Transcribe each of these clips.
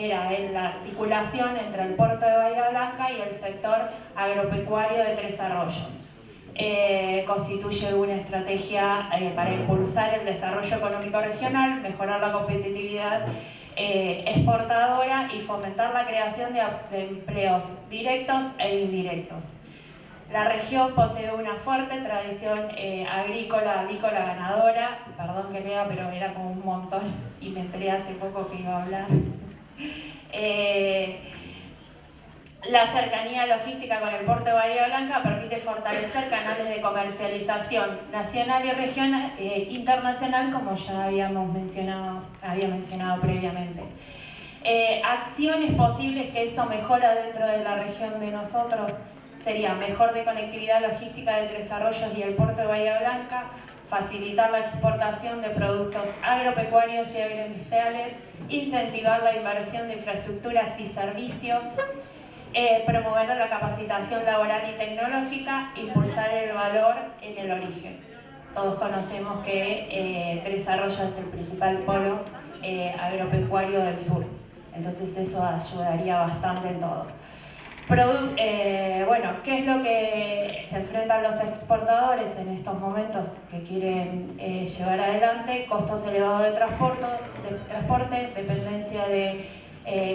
era en la articulación entre el puerto de Bahía Blanca y el sector agropecuario de Tres Arroyos. Constituye una estrategia para impulsar el desarrollo económico regional, mejorar la competitividad exportadora y fomentar la creación de empleos directos e indirectos. La región posee una fuerte tradición avícola ganadora. Perdón que lea, pero era como un montón y me enteré hace poco que iba a hablar. La cercanía logística con el puerto de Bahía Blanca permite fortalecer canales de comercialización nacional y regional, internacional, como ya había mencionado previamente. Acciones posibles que eso mejora dentro de la región de nosotros sería mejor de conectividad logística de Tres Arroyos y el puerto de Bahía Blanca, facilitar la exportación de productos agropecuarios y agroindustriales, incentivar la inversión de infraestructuras y servicios, promover la capacitación laboral y tecnológica, impulsar el valor en el origen. Todos conocemos que Tres Arroyos es el principal polo agropecuario del sur, entonces eso ayudaría bastante en todo. Bueno, ¿qué es lo que se enfrentan los exportadores en estos momentos que quieren llevar adelante? Costos elevados de transporte, dependencia de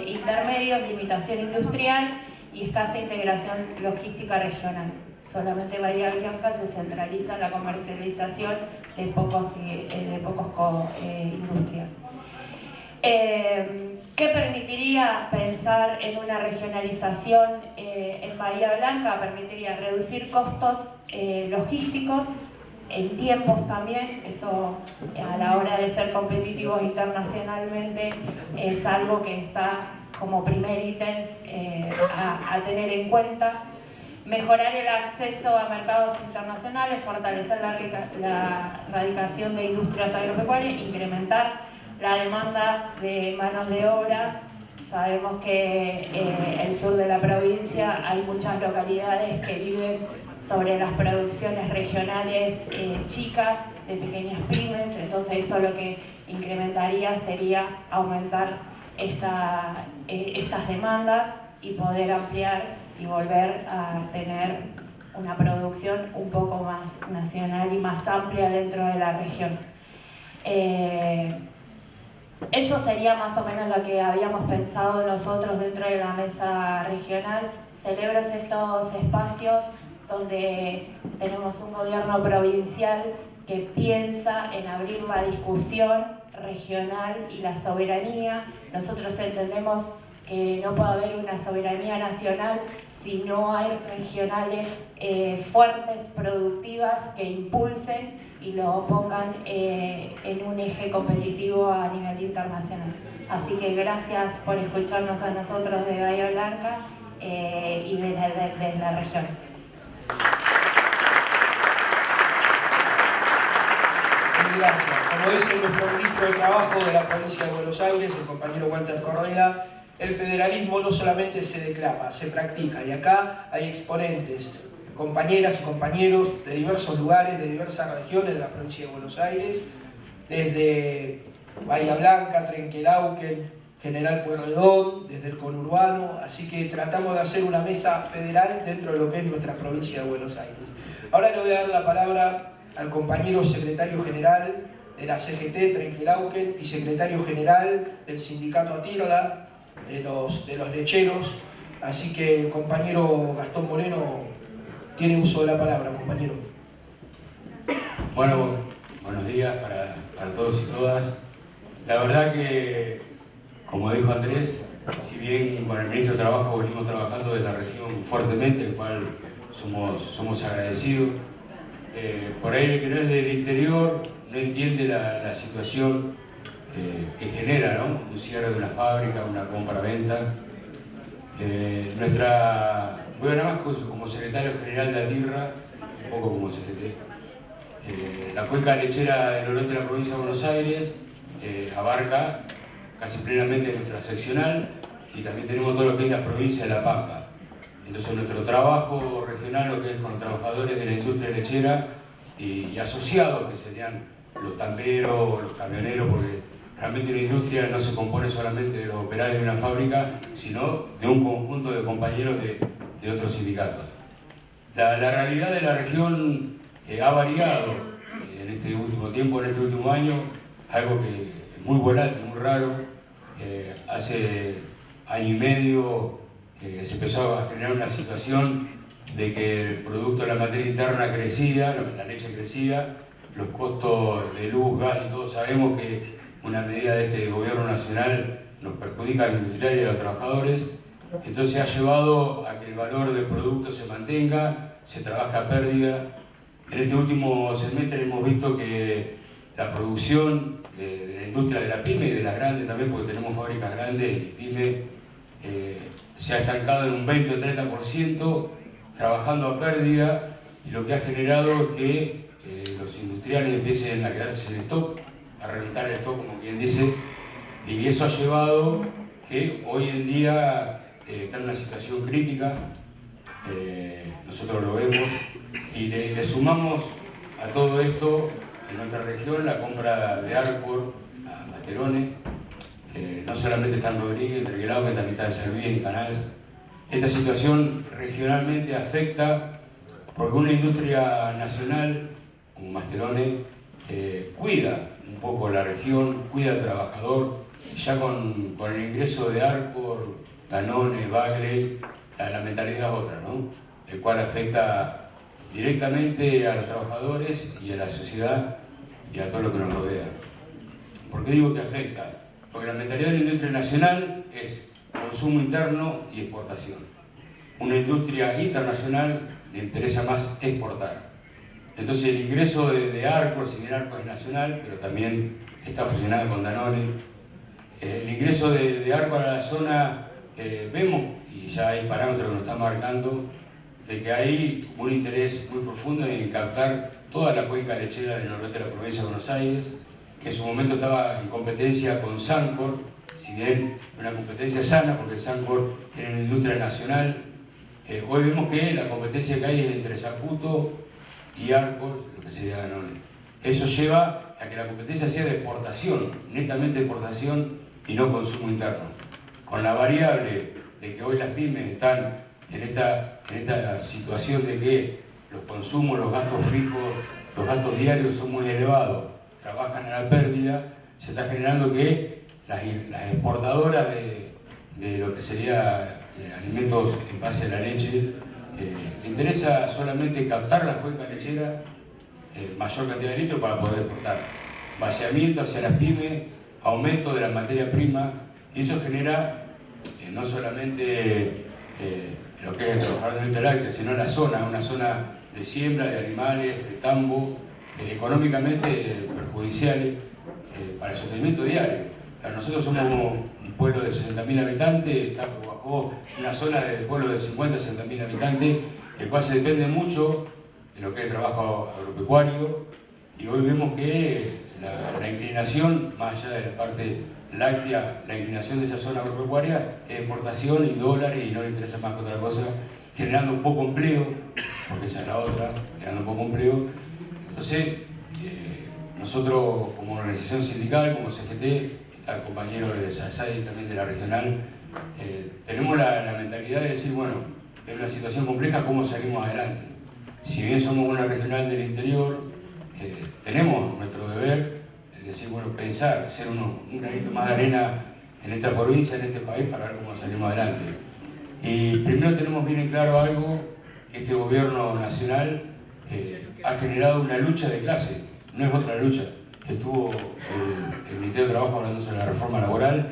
intermedios, limitación industrial y escasa integración logística regional. Solamente Bahía Blanca se centraliza en la comercialización de pocos industrias. ¿Qué permitiría pensar en una regionalización en Bahía Blanca? Permitiría reducir costos logísticos, en tiempos también. Eso a la hora de ser competitivos internacionalmente es algo que está como primer ítem a tener en cuenta. Mejorar el acceso a mercados internacionales, fortalecer la radicación de industrias agropecuarias, incrementar la demanda de manos de obras. Sabemos que en el sur de la provincia hay muchas localidades que viven sobre las producciones regionales chicas, de pequeñas pymes, entonces esto lo que incrementaría sería aumentar estas demandas y poder ampliar y volver a tener una producción un poco más nacional y más amplia dentro de la región. Eso sería más o menos lo que habíamos pensado nosotros dentro de la mesa regional. Celebro estos espacios donde tenemos un gobierno provincial que piensa en abrir la discusión regional y la soberanía. Nosotros entendemos que no puede haber una soberanía nacional si no hay regionales fuertes, productivas, que impulsen y lo pongan en un eje competitivo a nivel internacional. Así que gracias por escucharnos a nosotros de Bahía Blanca y desde la región. Gracias. Como dice nuestro ministro de Trabajo de la provincia de Buenos Aires, el compañero Walter Correa, el federalismo no solamente se declama, se practica. Y acá hay exponentes, compañeras y compañeros de diversos lugares, de diversas regiones de la provincia de Buenos Aires, desde Bahía Blanca, Trenquelauquen, General Pueyrredón, desde el conurbano. Así que tratamos de hacer una mesa federal dentro de lo que es nuestra provincia de Buenos Aires. Ahora le voy a dar la palabra al compañero secretario general de la CGT Trenquelauquen y secretario general del sindicato Atirla, de los lecheros. Así que el compañero Gastón Moreno tiene uso de la palabra, compañero. Bueno, buenos días para todos y todas. La verdad que, como dijo Andrés, si bien con el ministro de Trabajo venimos trabajando desde la región fuertemente, el cual somos agradecidos, por ahí el que no es del interior no entiende la situación que genera, ¿no? Un cierre de una fábrica, una compra-venta. Voy a nada más como secretario general de Atirra, un poco como CGT. La cuenca lechera del noroeste de la provincia de Buenos Aires abarca casi plenamente nuestra seccional y también tenemos todo lo que es la provincia de La Pampa. Entonces nuestro trabajo regional, lo que es con los trabajadores de la industria lechera y asociados, que serían los tamberos, los camioneros, porque realmente una industria no se compone solamente de los operarios de una fábrica, sino de un conjunto de compañeros de otros sindicatos. La realidad de la región ha variado en este último tiempo, en este último año, algo que es muy volátil, muy raro. Hace año y medio se empezó a generar una situación de que el producto de la materia interna crecía, la leche crecía, los costos de luz, gas y todos sabemos que una medida de este gobierno nacional nos perjudica a los industriales y a los trabajadores. Entonces ha llevado a que el valor del producto se mantenga, se trabaja a pérdida. En este último semestre hemos visto que la producción de la industria de la pyme y de las grandes también, porque tenemos fábricas grandes y pyme, se ha estancado en un 20 o 30%, trabajando a pérdida, y lo que ha generado que los industriales empiecen a quedarse sin stock, a reventar el stock, como quien dice, y eso ha llevado que hoy en día está en una situación crítica. Nosotros lo vemos y le sumamos a todo esto en nuestra región la compra de Arcor a Mascherone. No solamente está en Rodríguez, en Reguelao, que también está en Serví, en Canals. Esta situación regionalmente afecta porque una industria nacional como Mascherone cuida un poco la región, cuida al trabajador. Ya con el ingreso de Arcor, Danone, Bagley, la mentalidad es otra, ¿no? El cual afecta directamente a los trabajadores y a la sociedad y a todo lo que nos rodea. ¿Por qué digo que afecta? Porque la mentalidad de la industria nacional es consumo interno y exportación. Una industria internacional le interesa más exportar. Entonces el ingreso de Arcor, si bien Arcor es nacional, pero también está fusionada con Danone, el ingreso de Arcor a la zona, vemos, y ya hay parámetros que nos están marcando, de que hay un interés muy profundo en captar toda la cuenca lechera del noroeste de la provincia de Buenos Aires, que en su momento estaba en competencia con Sancor, si bien una competencia sana, porque Sancor era una industria nacional. Hoy vemos que la competencia que hay es entre Saputo y Arcor, lo que sería Danone. Eso lleva a que la competencia sea de exportación, netamente de exportación y no consumo interno. Con la variable de que hoy las pymes están en esta situación de que los consumos, los gastos fijos, los gastos diarios son muy elevados, trabajan a la pérdida, se está generando que las exportadoras de lo que sería alimentos en base a la leche, le interesa solamente captar las cuencas lecheras, mayor cantidad de litros para poder exportar. Vaciamiento hacia las pymes, aumento de la materia prima, y eso genera no solamente lo que es el trabajador industrial, sino la zona, una zona de siembra de animales, de tambo, económicamente perjudiciales para el sostenimiento diario. Nosotros somos un pueblo de 60.000 habitantes, está bajo una zona de pueblo de 50 a 60.000 habitantes, el cual se depende mucho de lo que es el trabajo agropecuario, y hoy vemos que la inclinación, más allá de la parte láctea, la inclinación de esa zona agropecuaria es exportación y dólares, y no le interesa más que otra cosa, generando un poco empleo, porque esa es la otra, generando un poco empleo. Entonces, nosotros como organización sindical, como CGT, está el compañero de SASAI también de la regional, tenemos la mentalidad de decir, bueno, en una situación compleja, ¿cómo salimos adelante? Si bien somos una regional del interior, tenemos nuestro deber, es decir, bueno, pensar, ser un granito más de arena en esta provincia, en este país, para ver cómo salimos adelante. Y primero tenemos bien en claro algo, que este gobierno nacional ha generado una lucha de clase, no es otra lucha. Estuvo el Ministerio de Trabajo hablando sobre la reforma laboral,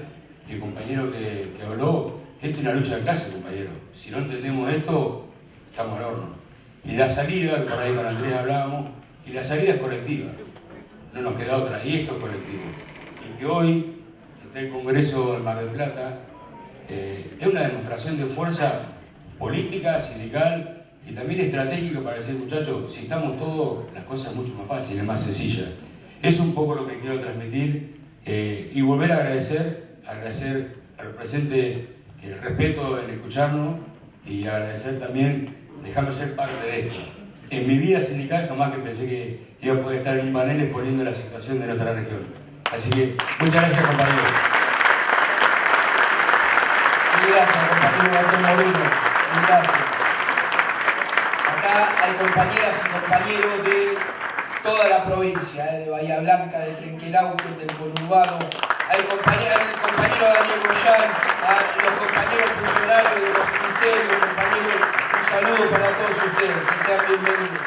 y el compañero que habló, esto es una lucha de clase, compañero. Si no entendemos esto, estamos al horno. Y la salida, que por ahí con Andrés hablábamos, y la salida es colectiva, no nos queda otra, y esto es colectivo. Y que hoy esté el Congreso en Mar del Plata, es una demostración de fuerza política, sindical y también estratégica para decir, muchachos, si estamos todos, las cosas son mucho más fáciles, más sencillas. Es un poco lo que quiero transmitir, y volver a agradecer a los presentes el respeto en escucharnos, y agradecer también dejarme ser parte de esto. En mi vida sindical jamás que pensé que iba a poder estar en un panel exponiendo la situación de nuestra región. Así que muchas gracias, compañeros. Gracias, compañero Walter Moreno. Gracias. Acá hay compañeras y compañeros de toda la provincia, de Bahía Blanca, de Trenquelauquen, del conurbano. Al compañero Daniel Goyán, a los compañeros funcionarios de los ministerios, compañeros, un saludo para todos ustedes, y sean bienvenidos.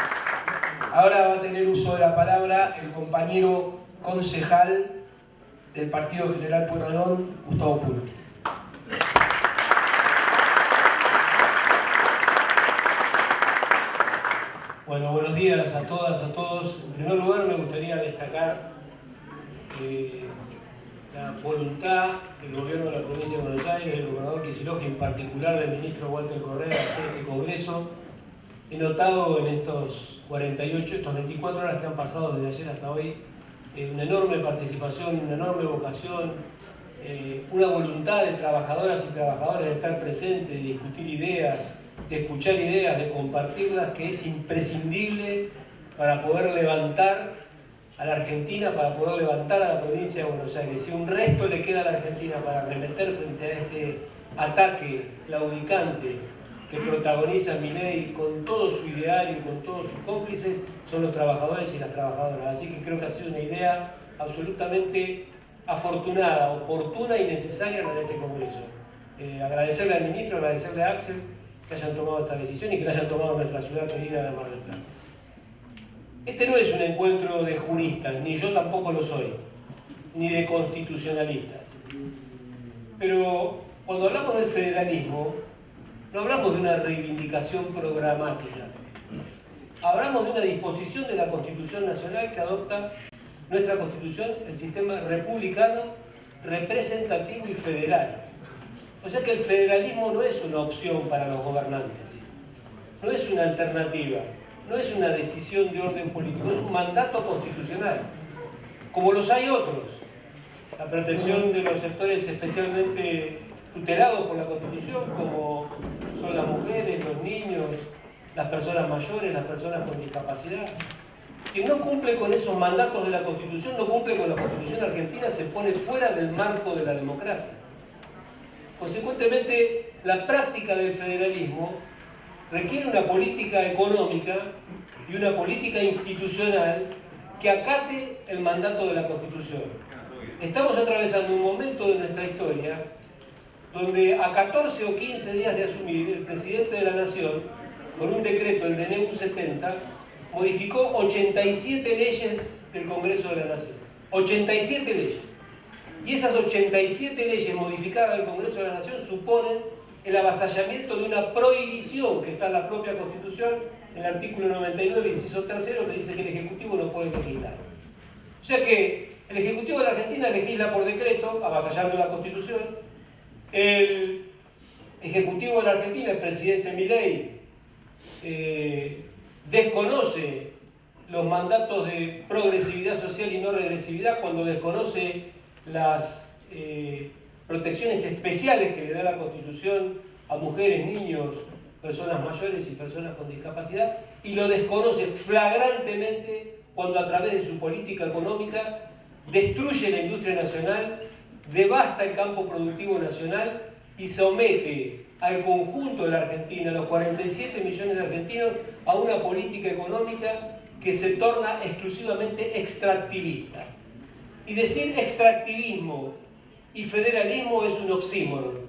Ahora va a tener uso de la palabra el compañero concejal del Partido General Pueyrredón, Gustavo Pulti. Bueno, buenos días a todas, a todos. En primer lugar me gustaría destacar la voluntad del gobierno de la provincia de Buenos Aires, del gobernador Kicillof y en particular del ministro Walter Correa de hacer este congreso. He notado en estos 24 horas que han pasado desde ayer hasta hoy una enorme participación, una enorme vocación, una voluntad de trabajadoras y trabajadores de estar presentes, de discutir ideas, de escuchar ideas, de compartirlas, que es imprescindible para poder levantar a la Argentina, para poder levantar a la provincia de Buenos Aires. Si un resto le queda a la Argentina para arremeter frente a este ataque claudicante que protagoniza Milei con todo su ideario, con todos sus cómplices, son los trabajadores y las trabajadoras. Así que creo que ha sido una idea absolutamente afortunada, oportuna y necesaria la de este Congreso. Agradecerle al ministro, agradecerle a Axel que hayan tomado esta decisión y que la hayan tomado en nuestra ciudad querida de Mar del Plata. Este no es un encuentro de juristas, ni yo tampoco lo soy, ni de constitucionalistas. Pero cuando hablamos del federalismo, no hablamos de una reivindicación programática. Hablamos de una disposición de la Constitución Nacional que adopta nuestra Constitución, el sistema republicano, representativo y federal. O sea que el federalismo no es una opción para los gobernantes, no es una alternativa, no es una decisión de orden político, es un mandato constitucional, como los hay otros. La protección de los sectores especialmente tutelados por la Constitución, como son las mujeres, los niños, las personas mayores, las personas con discapacidad. Quien no cumple con esos mandatos de la Constitución, no cumple con la Constitución argentina, se pone fuera del marco de la democracia. Consecuentemente, la práctica del federalismo requiere una política económica y una política institucional que acate el mandato de la Constitución. Estamos atravesando un momento de nuestra historia donde a 14 o 15 días de asumir, el presidente de la Nación, con un decreto, el DNU 70, modificó 87 leyes del Congreso de la Nación. 87 leyes. Y esas 87 leyes modificadas del Congreso de la Nación suponen el avasallamiento de una prohibición que está en la propia Constitución, en el artículo 99, inciso 3, que dice que el Ejecutivo no puede legislar. O sea que el Ejecutivo de la Argentina legisla por decreto, avasallando la Constitución. El Ejecutivo de la Argentina, el presidente Milei, desconoce los mandatos de progresividad social y no regresividad cuando desconoce las protecciones especiales que le da la Constitución a mujeres, niños, personas mayores y personas con discapacidad, y lo desconoce flagrantemente cuando a través de su política económica destruye la industria nacional, devasta el campo productivo nacional y somete al conjunto de la Argentina, a los 47 millones de argentinos, a una política económica que se torna exclusivamente extractivista. Y decir extractivismo y federalismo es un oxímoron.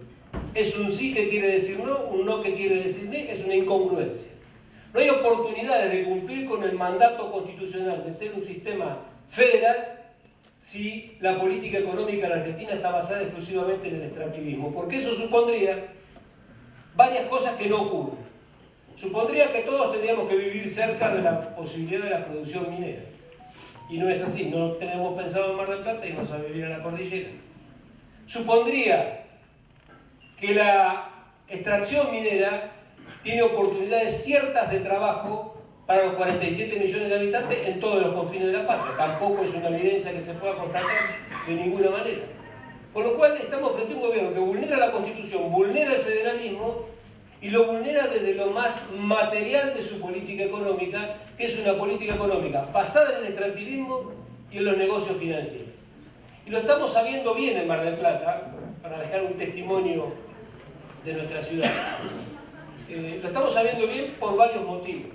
Es un sí que quiere decir no, un no que quiere decir sí, es una incongruencia. No hay oportunidades de cumplir con el mandato constitucional de ser un sistema federal si la política económica de la Argentina está basada exclusivamente en el extractivismo, porque eso supondría varias cosas que no ocurren. Supondría que todos tendríamos que vivir cerca de la posibilidad de la producción minera. Y no es así, no tenemos pensado en Mar del Plata y vamos a vivir en la cordillera. Supondría que la extracción minera tiene oportunidades ciertas de trabajo para los 47 millones de habitantes en todos los confines de la patria. Tampoco es una evidencia que se pueda constatar de ninguna manera. Con lo cual estamos frente a un gobierno que vulnera la Constitución, vulnera el federalismo y lo vulnera desde lo más material de su política económica, que es una política económica basada en el extractivismo y en los negocios financieros. Y lo estamos sabiendo bien en Mar del Plata, para dejar un testimonio de nuestra ciudad. Lo estamos sabiendo bien por varios motivos.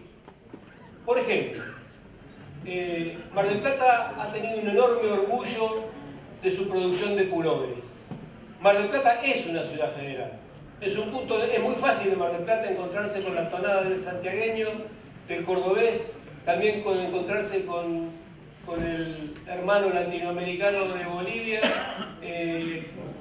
Por ejemplo, Mar del Plata ha tenido un enorme orgullo de su producción de pulóveres. Mar del Plata es una ciudad federal. Es muy fácil en Mar del Plata encontrarse con la tonada del santiagueño, del cordobés, también encontrarse con el hermano latinoamericano de Bolivia,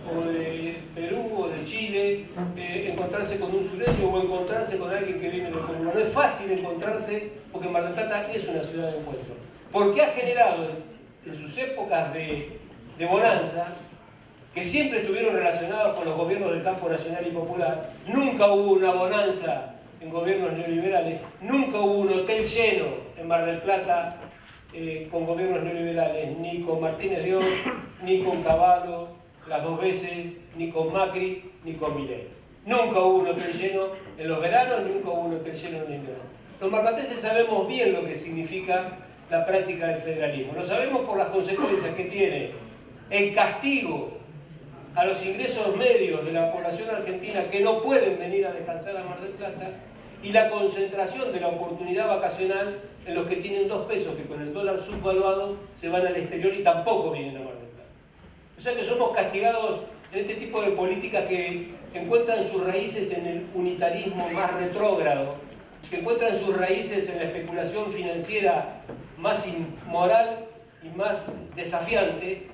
o de Perú, o de Chile, encontrarse con un sureño o encontrarse con alguien que viene del Conurbano. No es fácil encontrarse, porque Mar del Plata es una ciudad de encuentro. Porque ha generado en sus épocas de bonanza, que siempre estuvieron relacionados con los gobiernos del campo nacional y popular. Nunca hubo una bonanza en gobiernos neoliberales, nunca hubo un hotel lleno en Mar del Plata con gobiernos neoliberales, ni con Martínez de Oz, ni con Cavallo, las dos veces, ni con Macri, ni con Milei. Nunca hubo un hotel lleno en los veranos, nunca hubo un hotel lleno en invierno. Los marplatenses sabemos bien lo que significa la práctica del federalismo. Lo sabemos por las consecuencias que tiene el castigo a los ingresos medios de la población argentina que no pueden venir a descansar a Mar del Plata, y la concentración de la oportunidad vacacional en los que tienen 2 pesos, que con el dólar subvaluado se van al exterior y tampoco vienen a Mar del Plata. O sea que somos castigados en este tipo de políticas que encuentran sus raíces en el unitarismo más retrógrado, que encuentran sus raíces en la especulación financiera más inmoral y más desafiante.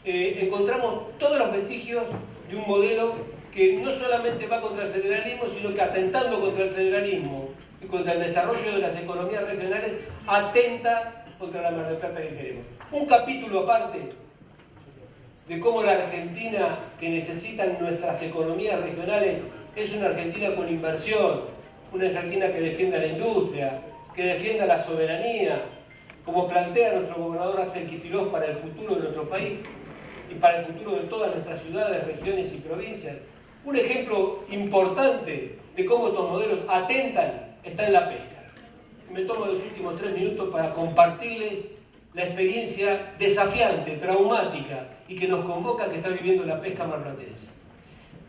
Encontramos todos los vestigios de un modelo que no solamente va contra el federalismo, sino que atentando contra el federalismo y contra el desarrollo de las economías regionales, atenta contra la Mar del Plata que queremos. Un capítulo aparte de cómo la Argentina que necesitan nuestras economías regionales es una Argentina con inversión, una Argentina que defienda la industria, que defienda la soberanía, como plantea nuestro gobernador Axel Kicillof para el futuro de nuestro país y para el futuro de todas nuestras ciudades, regiones y provincias. Un ejemplo importante de cómo estos modelos atentan está en la pesca. Me tomo los últimos 3 minutos para compartirles la experiencia desafiante, traumática y que nos convoca que está viviendo la pesca marplatense.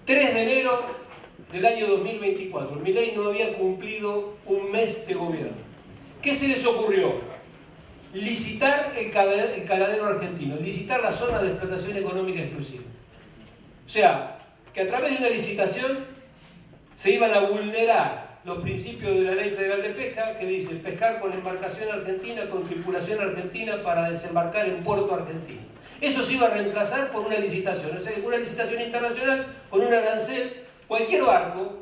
3 de enero del año 2024. Milei no había cumplido un mes de gobierno. ¿Qué se les ocurrió? Licitar el caladero argentino, licitar la zona de explotación económica exclusiva. O sea, que a través de una licitación se iban a vulnerar los principios de la Ley Federal de Pesca, que dice pescar con embarcación argentina, con tripulación argentina para desembarcar en puerto argentino. Eso se iba a reemplazar por una licitación, o sea, una licitación internacional con un arancel. Cualquier barco,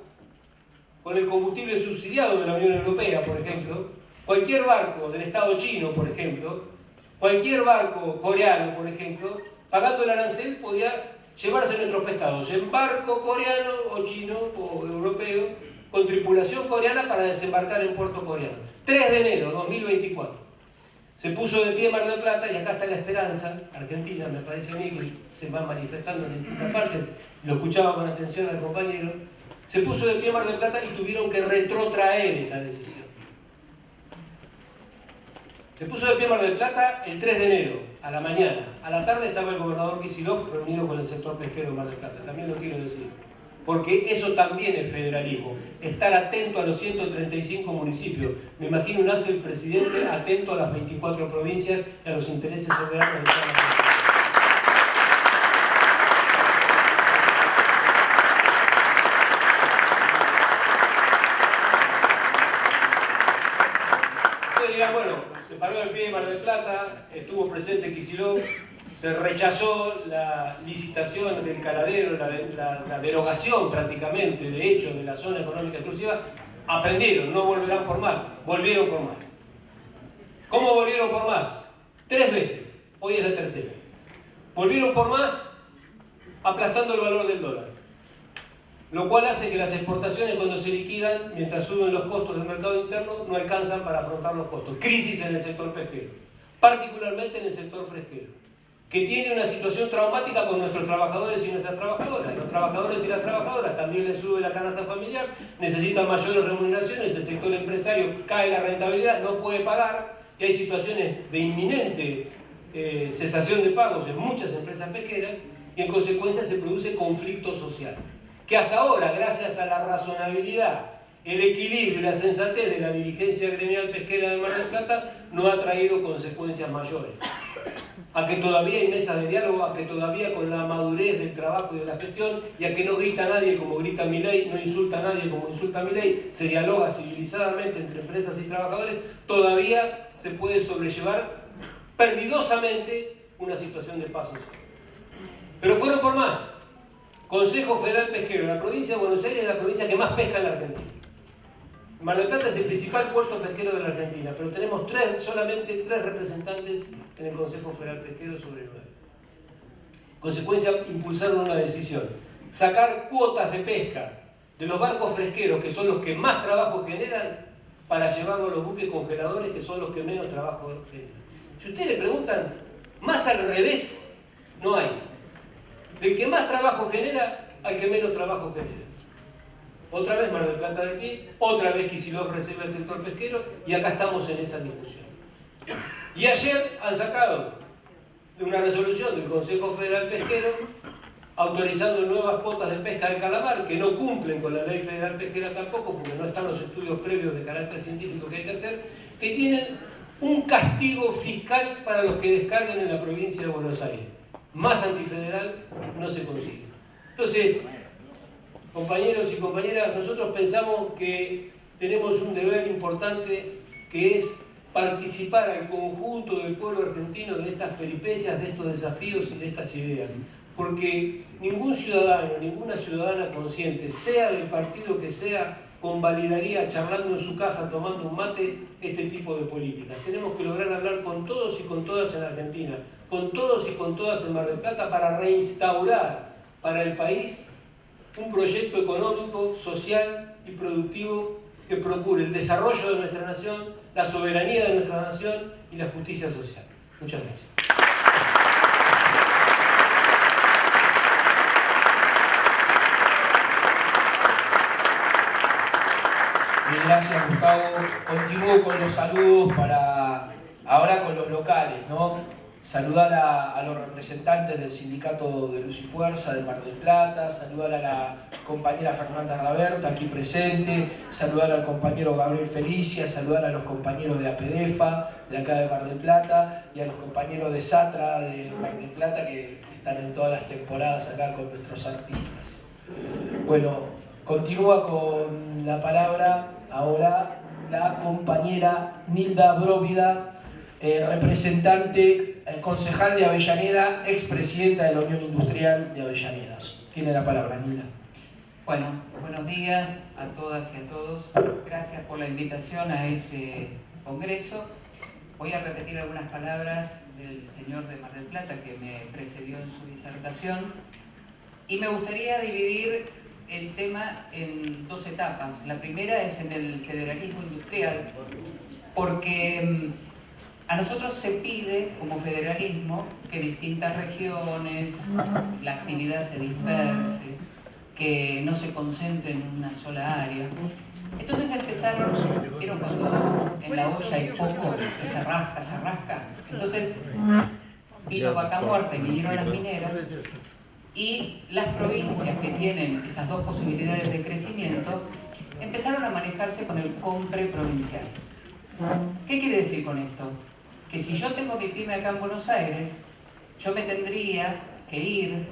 con el combustible subsidiado de la Unión Europea, por ejemplo, cualquier barco del Estado chino, por ejemplo, cualquier barco coreano, por ejemplo, pagando el arancel podía llevarse nuestros pescados en barco coreano o chino o europeo, con tripulación coreana para desembarcar en puerto coreano. 3 de enero de 2024. Se puso de pie Mar del Plata, y acá está la esperanza argentina, me parece a mí que se va manifestando en distintas partes, lo escuchaba con atención al compañero. Se puso de pie Mar del Plata y tuvieron que retrotraer esa decisión. Se puso de pie Mar del Plata el 3 de enero, a la mañana. A la tarde estaba el gobernador Kicillof reunido con el sector pesquero de Mar del Plata. También lo quiero decir. Porque eso también es federalismo. Estar atento a los 135 municipios. Me imagino un Axel presidente atento a las 24 provincias y a los intereses soberanos de todas las provincias. Bueno, se paró de pie Mar del Plata, estuvo presente Kicillof, se rechazó la licitación del caladero, la derogación prácticamente, de hecho, de la zona económica exclusiva. Aprendieron, no volverán por más, volvieron por más. ¿Cómo volvieron por más? 3 veces, hoy es la tercera. Volvieron por más aplastando el valor del dólar, lo cual hace que las exportaciones, cuando se liquidan, mientras suben los costos del mercado interno, no alcanzan para afrontar los costos. Crisis en el sector pesquero, particularmente en el sector fresquero, que tiene una situación traumática con nuestros trabajadores y nuestras trabajadoras. Los trabajadores y las trabajadoras también les sube la canasta familiar, necesitan mayores remuneraciones, el sector empresario cae la rentabilidad, no puede pagar, y hay situaciones de inminente cesación de pagos en muchas empresas pesqueras y en consecuencia se produce conflicto social, que hasta ahora, gracias a la razonabilidad, el equilibrio y la sensatez de la dirigencia gremial pesquera de Mar del Plata, no ha traído consecuencias mayores. A que todavía hay mesas de diálogo, a que todavía con la madurez del trabajo y de la gestión, y a que no grita nadie como grita Milei, no insulta a nadie como insulta Milei, se dialoga civilizadamente entre empresas y trabajadores, todavía se puede sobrellevar perdidosamente una situación de paz social. Pero fueron por más. Consejo Federal Pesquero, la provincia de Buenos Aires es la provincia que más pesca en la Argentina. Mar del Plata es el principal puerto pesquero de la Argentina, pero tenemos solamente tres representantes en el Consejo Federal Pesquero sobre 9. Consecuencia, impulsaron una decisión: sacar cuotas de pesca de los barcos fresqueros, que son los que más trabajo generan, para llevarlo a los buques congeladores, que son los que menos trabajo generan. Si ustedes le preguntan, más al revés no hay. Del que más trabajo genera al que menos trabajo genera. Otra vez Mar del Plata de pie, otra vez Kicillof recibe el sector pesquero, y acá estamos en esa discusión. Y ayer han sacado una resolución del Consejo Federal Pesquero autorizando nuevas cuotas de pesca de calamar, que no cumplen con la ley federal pesquera tampoco, porque no están los estudios previos de carácter científico que hay que hacer, que tienen un castigo fiscal para los que descarguen en la provincia de Buenos Aires. Más antifederal no se consigue. Entonces, compañeros y compañeras, nosotros pensamos que tenemos un deber importante, que es participar al conjunto del pueblo argentino de estas peripecias, de estos desafíos y de estas ideas. Porque ningún ciudadano, ninguna ciudadana consciente, sea del partido que sea, convalidaría charlando en su casa, tomando un mate, este tipo de políticas. Tenemos que lograr hablar con todos y con todas en Argentina, con todos y con todas en Mar del Plata, para reinstaurar para el país un proyecto económico, social y productivo que procure el desarrollo de nuestra nación, la soberanía de nuestra nación y la justicia social. Muchas gracias. Bien, gracias, Gustavo. Continúo con los saludos ahora con los locales, ¿no? Saludar a los representantes del Sindicato de Luz y Fuerza de Mar del Plata, saludar a la compañera Fernanda Gaberta, aquí presente, saludar al compañero Gabriel Felicia, saludar a los compañeros de APDEFA, de acá de Mar del Plata, y a los compañeros de SATRA de Mar del Plata, que están en todas las temporadas acá con nuestros artistas. Bueno, continúa con la palabra ahora la compañera Nilda Bróvida, representante, concejal de Avellaneda, expresidenta de la Unión Industrial de Avellaneda. Tiene la palabra, Nilda. Bueno, buenos días a todas y a todos. Gracias por la invitación a este congreso. Voy a repetir algunas palabras del señor de Mar del Plata que me precedió en su disertación. Y me gustaría dividir el tema en dos etapas. La primera es en el federalismo industrial, porque a nosotros se pide, como federalismo, que distintas regiones, la actividad se disperse, que no se concentre en una sola área. Entonces empezaron, ¿vieron cuando en la olla hay poco y se rasca, se rasca? Entonces vino Vaca Muerta y vinieron las mineras, y las provincias que tienen esas dos posibilidades de crecimiento empezaron a manejarse con el compre provincial. ¿Qué quiere decir con esto? Que si yo tengo mi pyme acá en Buenos Aires, yo me tendría que ir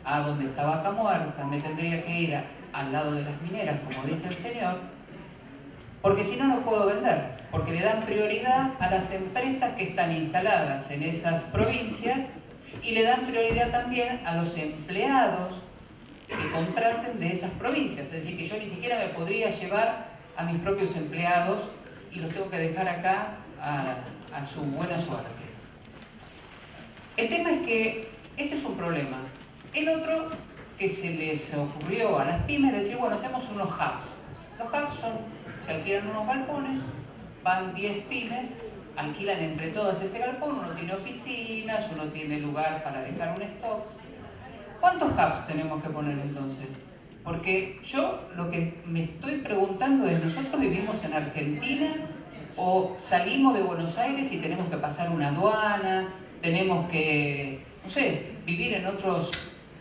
a donde está Vaca Muerta, me tendría que ir al lado de las mineras, como dice el señor, porque si no, no puedo vender, porque le dan prioridad a las empresas que están instaladas en esas provincias y le dan prioridad también a los empleados que contraten de esas provincias. Es decir, que yo ni siquiera me podría llevar a mis propios empleados y los tengo que dejar acá a su buena suerte. El tema es que ese es un problema. El otro que se les ocurrió a las pymes es decir, bueno, hacemos unos hubs. Los hubs se alquilan unos galpones, van 10 pymes, alquilan entre todas ese galpón, uno tiene oficinas, uno tiene lugar para dejar un stock. ¿Cuántos hubs tenemos que poner entonces? Porque yo lo que me estoy preguntando es, nosotros vivimos en Argentina o salimos de Buenos Aires y tenemos que pasar una aduana, tenemos que, no sé, vivir en otros,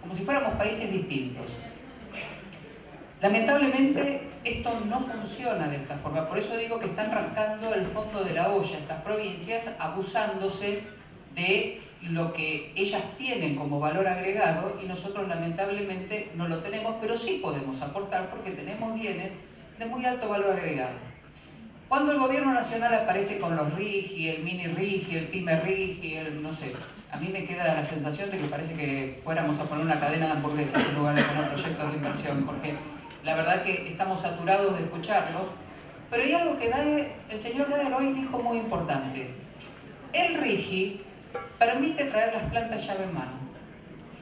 como si fuéramos países distintos. Lamentablemente esto no funciona de esta forma, por eso digo que están rascando el fondo de la olla estas provincias, abusándose de lo que ellas tienen como valor agregado y nosotros lamentablemente no lo tenemos, pero sí podemos aportar porque tenemos bienes de muy alto valor agregado. Cuando el gobierno nacional aparece con los RIGI, el mini RIGI, el pyme RIGI, no sé, a mí me queda la sensación de que parece que fuéramos a poner una cadena de hamburguesas en lugar de poner proyectos de inversión, porque la verdad que estamos saturados de escucharlos, pero hay algo que el señor Daer hoy dijo muy importante. El RIGI permite traer las plantas llave en mano.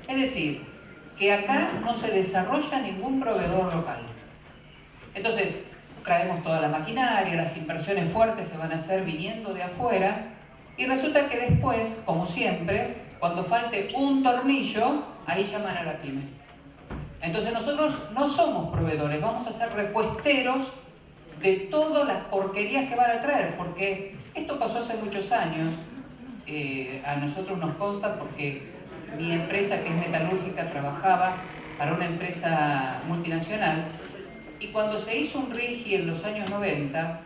Es decir, que acá no se desarrolla ningún proveedor local. Entonces, traemos toda la maquinaria, las inversiones fuertes se van a hacer viniendo de afuera, y resulta que después, como siempre, cuando falte un tornillo, ahí llaman a la pyme. Entonces nosotros no somos proveedores, vamos a ser repuesteros de todas las porquerías que van a traer, porque esto pasó hace muchos años. A nosotros nos consta porque mi empresa, que es metalúrgica, trabajaba para una empresa multinacional, y cuando se hizo un RIGI en los años 90,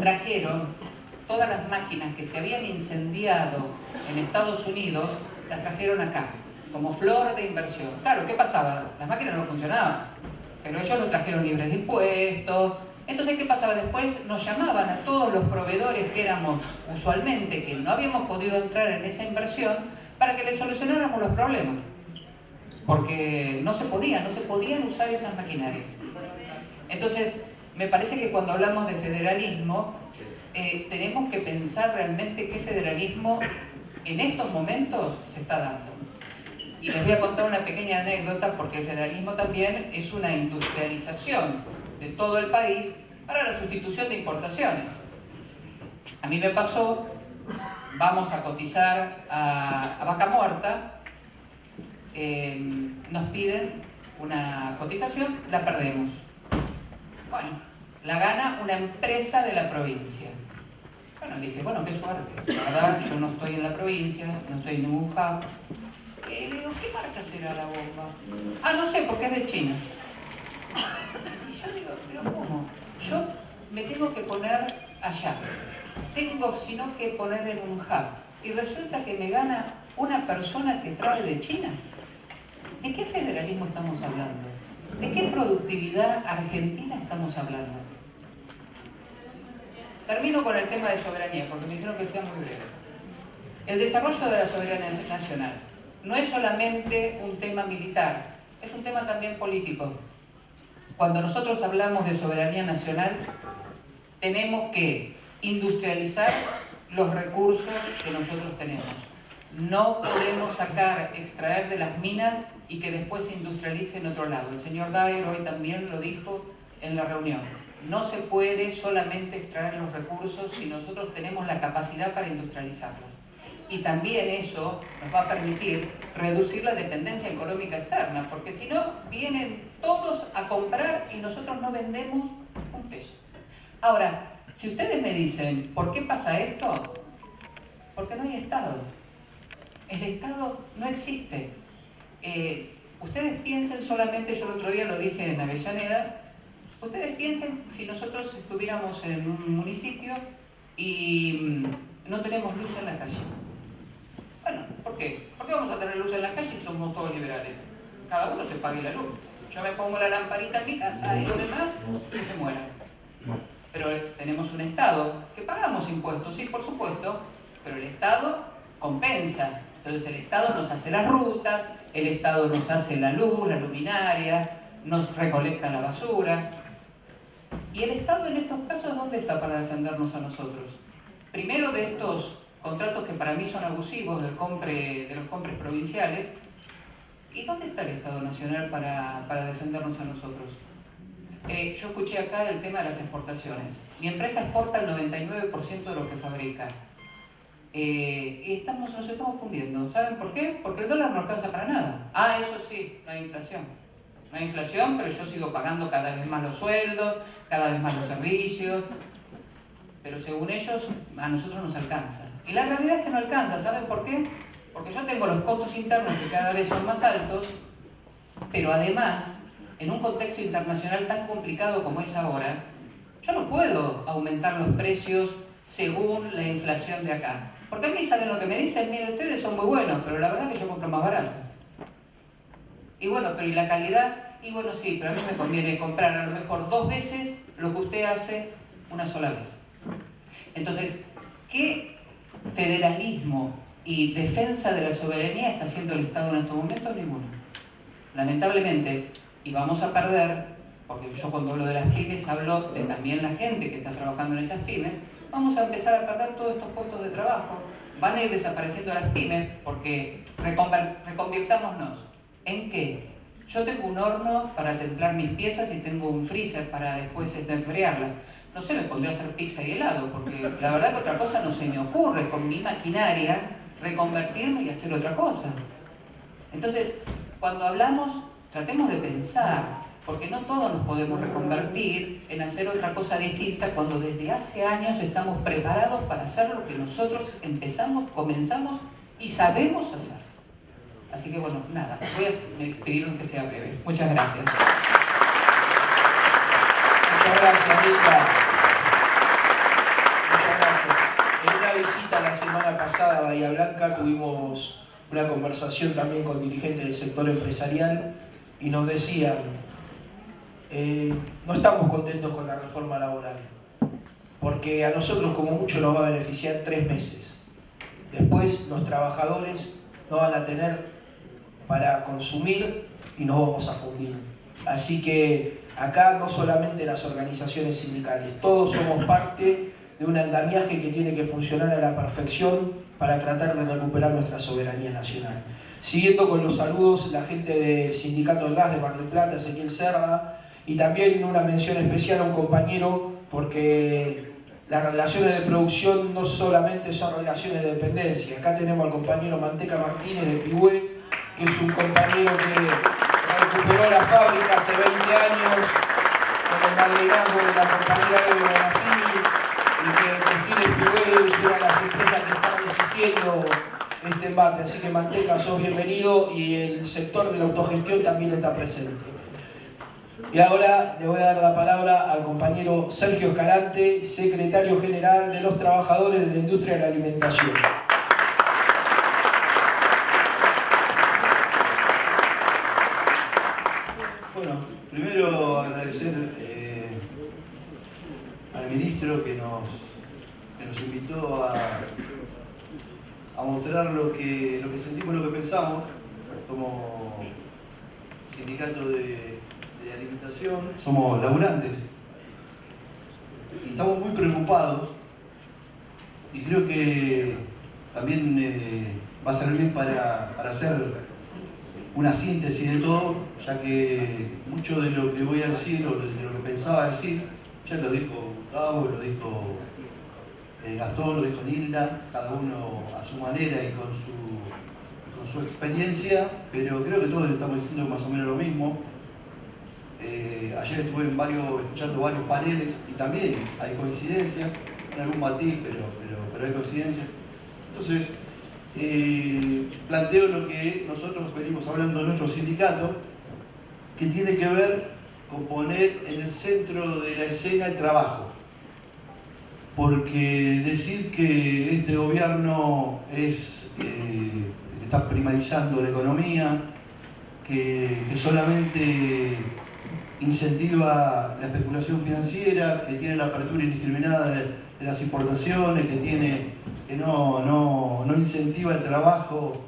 trajeron todas las máquinas que se habían incendiado en Estados Unidos, las trajeron acá, como flor de inversión. Claro, ¿qué pasaba? Las máquinas no funcionaban, pero ellos los trajeron libres de impuestos. Entonces, ¿qué pasaba después? Nos llamaban a todos los proveedores que éramos usualmente, que no habíamos podido entrar en esa inversión, para que les solucionáramos los problemas. Porque no se podían usar esas maquinarias. Entonces, me parece que cuando hablamos de federalismo, tenemos que pensar realmente qué federalismo en estos momentos se está dando. Y les voy a contar una pequeña anécdota, porque el federalismo también es una industrialización de todo el país para la sustitución de importaciones. A mí me pasó, vamos a cotizar a Vaca Muerta, nos piden una cotización, la perdemos. Bueno, la gana una empresa de la provincia. Bueno, dije, bueno, qué suerte. La verdad, yo no estoy en la provincia, no estoy en ningún hub. Le digo, ¿qué marca será la bomba? Ah, no sé, porque es de China. Y yo digo, ¿pero cómo? Yo me tengo que poner allá. Tengo, sino que poner en un hub. Y resulta que me gana una persona que trae de China. ¿De qué federalismo estamos hablando? ¿De qué productividad argentina estamos hablando? Termino con el tema de soberanía, porque me dijeron que sea muy breve. El desarrollo de la soberanía nacional no es solamente un tema militar, es un tema también político. Cuando nosotros hablamos de soberanía nacional, tenemos que industrializar los recursos que nosotros tenemos. No podemos extraer de las minas y que después se industrialice en otro lado. El señor Daer hoy también lo dijo en la reunión. No se puede solamente extraer los recursos si nosotros tenemos la capacidad para industrializarlos. Y también eso nos va a permitir reducir la dependencia económica externa, porque si no, vienen todos a comprar y nosotros no vendemos un peso. Ahora, si ustedes me dicen, ¿por qué pasa esto? Porque no hay Estado. El Estado no existe. Ustedes piensen solamente, yo el otro día lo dije en Avellaneda, ustedes piensen si nosotros estuviéramos en un municipio y no tenemos luz en la calle. Bueno, ¿por qué? ¿Por qué vamos a tener luz en la calle si somos todos liberales? Cada uno se pague la luz. Yo me pongo la lamparita en mi casa y los demás que se mueran. Pero tenemos un Estado que pagamos impuestos, sí, por supuesto, pero el Estado compensa. Entonces el Estado nos hace las rutas, el Estado nos hace la luz, la luminaria, nos recolecta la basura. ¿Y el Estado en estos casos dónde está para defendernos a nosotros? Primero, de estos contratos que para mí son abusivos de los compres provinciales. ¿Y dónde está el Estado Nacional para defendernos a nosotros? Yo escuché acá el tema de las exportaciones. Mi empresa exporta el 99% de lo que fabrica. Y nos estamos fundiendo. ¿Saben por qué? Porque el dólar no alcanza para nada. Ah, eso sí, no hay inflación. No hay inflación, pero yo sigo pagando cada vez más los sueldos, cada vez más los servicios. pero según ellos a nosotros nos alcanza. Y la realidad es que no alcanza, ¿saben por qué? Porque yo tengo los costos internos que cada vez son más altos, pero además, en un contexto internacional tan complicado como es ahora, yo no puedo aumentar los precios según la inflación de acá. Porque a mí, ¿saben lo que me dicen? Miren, ustedes son muy buenos, pero la verdad es que yo compro más barato. Y bueno, pero ¿y la calidad? Y bueno, sí, pero a mí me conviene comprar a lo mejor 2 veces lo que usted hace una sola vez. Entonces, ¿qué federalismo y defensa de la soberanía está haciendo el Estado en estos momentos? Ninguno. Lamentablemente, y vamos a perder, porque yo cuando hablo de las pymes hablo de también la gente que está trabajando en esas pymes, vamos a empezar a perder todos estos puestos de trabajo, van a ir desapareciendo las pymes porque reconvirtámonos. ¿En qué? Yo tengo un horno para templar mis piezas y tengo un freezer para después enfriarlas. No sé, me pondré a hacer pizza y helado, porque la verdad que otra cosa no se me ocurre con mi maquinaria reconvertirme y hacer otra cosa. Entonces, cuando hablamos, tratemos de pensar, porque no todos nos podemos reconvertir en hacer otra cosa distinta cuando desde hace años estamos preparados para hacer lo que nosotros comenzamos y sabemos hacer. Así que bueno, nada, voy a pedir que sea breve. Muchas gracias. Muchas gracias, Linda. Muchas gracias. En una visita la semana pasada a Bahía Blanca tuvimos una conversación también con dirigentes del sector empresarial y nos decían, no estamos contentos con la reforma laboral, porque a nosotros como mucho nos va a beneficiar 3 meses. Después los trabajadores no van a tener para consumir y nos vamos a fundir. Así que acá no solamente las organizaciones sindicales, todos somos parte de un andamiaje que tiene que funcionar a la perfección para tratar de recuperar nuestra soberanía nacional. Siguiendo con los saludos, la gente del Sindicato del Gas de Mar del Plata, Ezequiel Cerda, y también una mención especial a un compañero, porque las relaciones de producción no solamente son relaciones de dependencia. Acá tenemos al compañero Manteca Martínez de Pigüé, que es un compañero que recuperó la fábrica hace 20 años con el madrinazgo de la compañera de Bonafini, y que Textiles Pigüé es una de las empresas que están resistiendo este embate. Así que Manteca, sos bienvenido, y el sector de la autogestión también está presente. Y ahora le voy a dar la palabra al compañero Sergio Escalante, secretario general de los trabajadores de la industria de la alimentación. Bueno, primero agradecer al ministro que nos invitó a mostrar lo que sentimos, lo que pensamos como sindicato de alimentación. Somos laburantes y estamos muy preocupados, y creo que también va a servir para hacer una síntesis de todo, ya que mucho de lo que voy a decir o de lo que pensaba decir ya lo dijo Gustavo, lo dijo Gastón, lo dijo Nilda, cada uno a su manera y con su experiencia, pero creo que todos estamos diciendo más o menos lo mismo. Ayer estuve escuchando varios paneles y también hay coincidencias, en algún matiz, pero hay coincidencias. Entonces, planteo lo que nosotros venimos hablando en nuestro sindicato, que tiene que ver con poner en el centro de la escena el trabajo. Porque decir que este gobierno está primarizando la economía, que solamente incentiva la especulación financiera, que tiene la apertura indiscriminada de las importaciones, que no incentiva el trabajo,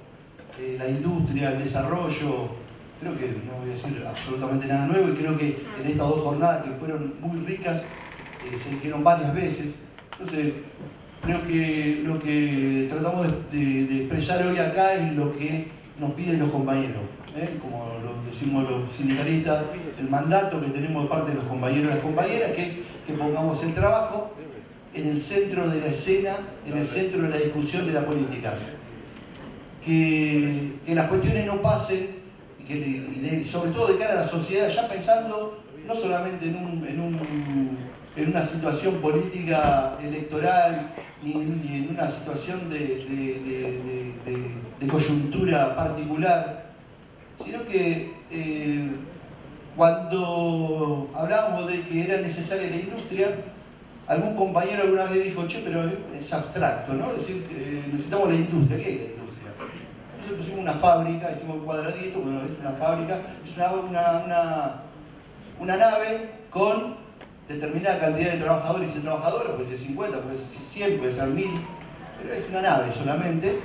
la industria, el desarrollo. Creo que no voy a decir absolutamente nada nuevo, y creo que en estas 2 jornadas que fueron muy ricas se dijeron varias veces. Entonces, creo que lo que tratamos de expresar hoy acá es lo que nos piden los compañeros, como lo decimos los sindicalistas, el mandato que tenemos de parte de los compañeros y las compañeras, que es que pongamos el trabajo en el centro de la escena, en el centro de la discusión de la política. Que las cuestiones no pasen, y sobre todo de cara a la sociedad, ya pensando no solamente en en una situación política electoral ni en una situación de coyuntura particular, sino que cuando hablábamos de que era necesaria la industria, algún compañero alguna vez dijo, che, pero es abstracto, ¿no? Es decir, necesitamos la industria. ¿Qué es la industria? Entonces pusimos una fábrica, hicimos un cuadradito, bueno, es una fábrica, es una nave con determinada cantidad de trabajadores y trabajadoras, puede ser 50, puede ser 100, puede ser 1000, pero es una nave solamente.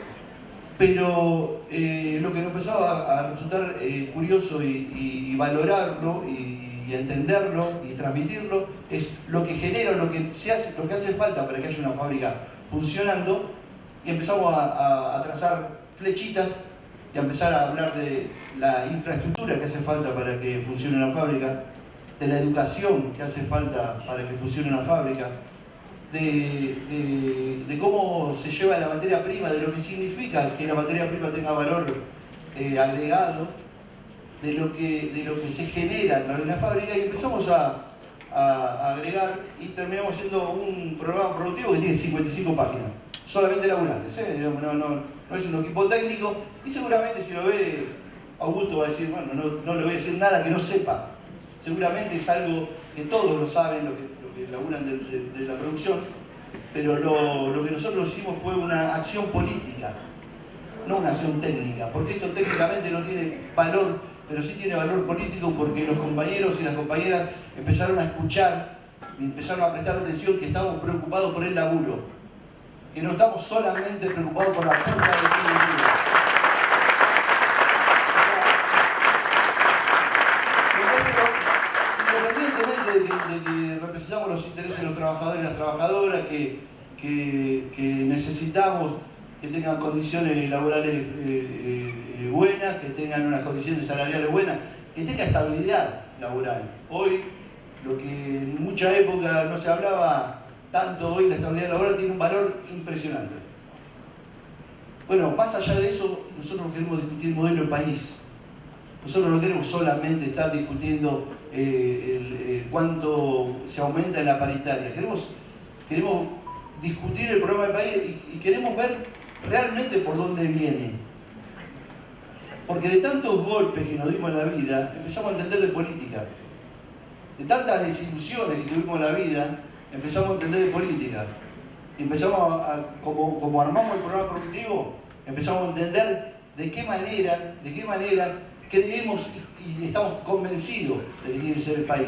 Pero lo que nos empezaba a resultar curioso y valorarlo y entenderlo y transmitirlo es lo que genera, lo que hace falta para que haya una fábrica funcionando, y empezamos a trazar flechitas y a empezar a hablar de la infraestructura que hace falta para que funcione una fábrica, de la educación que hace falta para que funcione una fábrica, de cómo se lleva la materia prima, de lo que significa que la materia prima tenga valor agregado, de lo que se genera a través de una fábrica, y empezamos a agregar y terminamos siendo un programa productivo que tiene 55 páginas, solamente laburantes, no es un equipo técnico, y seguramente si lo ve Augusto va a decir, bueno, no le voy a decir nada que no sepa, seguramente es algo que todos lo saben, lo que laburan de la producción, pero lo que nosotros hicimos fue una acción política, no una acción técnica, porque esto técnicamente no tiene valor, pero sí tiene valor político, porque los compañeros y las compañeras empezaron a escuchar, empezaron a prestar atención que estamos preocupados por el laburo, que no estamos solamente preocupados por la puta de todo. De que representamos los intereses de los trabajadores y las trabajadoras, que necesitamos que tengan condiciones laborales buenas, que tengan unas condiciones salariales buenas, que tenga estabilidad laboral. Hoy, lo que en mucha época no se hablaba tanto, hoy la estabilidad laboral tiene un valor impresionante. Bueno, más allá de eso, nosotros queremos discutir el modelo de país. Nosotros no queremos solamente estar discutiendo cuánto se aumenta en la paritaria. Queremos discutir el problema del país y queremos ver realmente por dónde viene. Porque de tantos golpes que nos dimos en la vida, empezamos a entender de política. De tantas desilusiones que tuvimos en la vida, empezamos a entender de política. Y empezamos como armamos el programa productivo, empezamos a entender de qué manera creemos y estamos convencidos de que tiene que ser el país.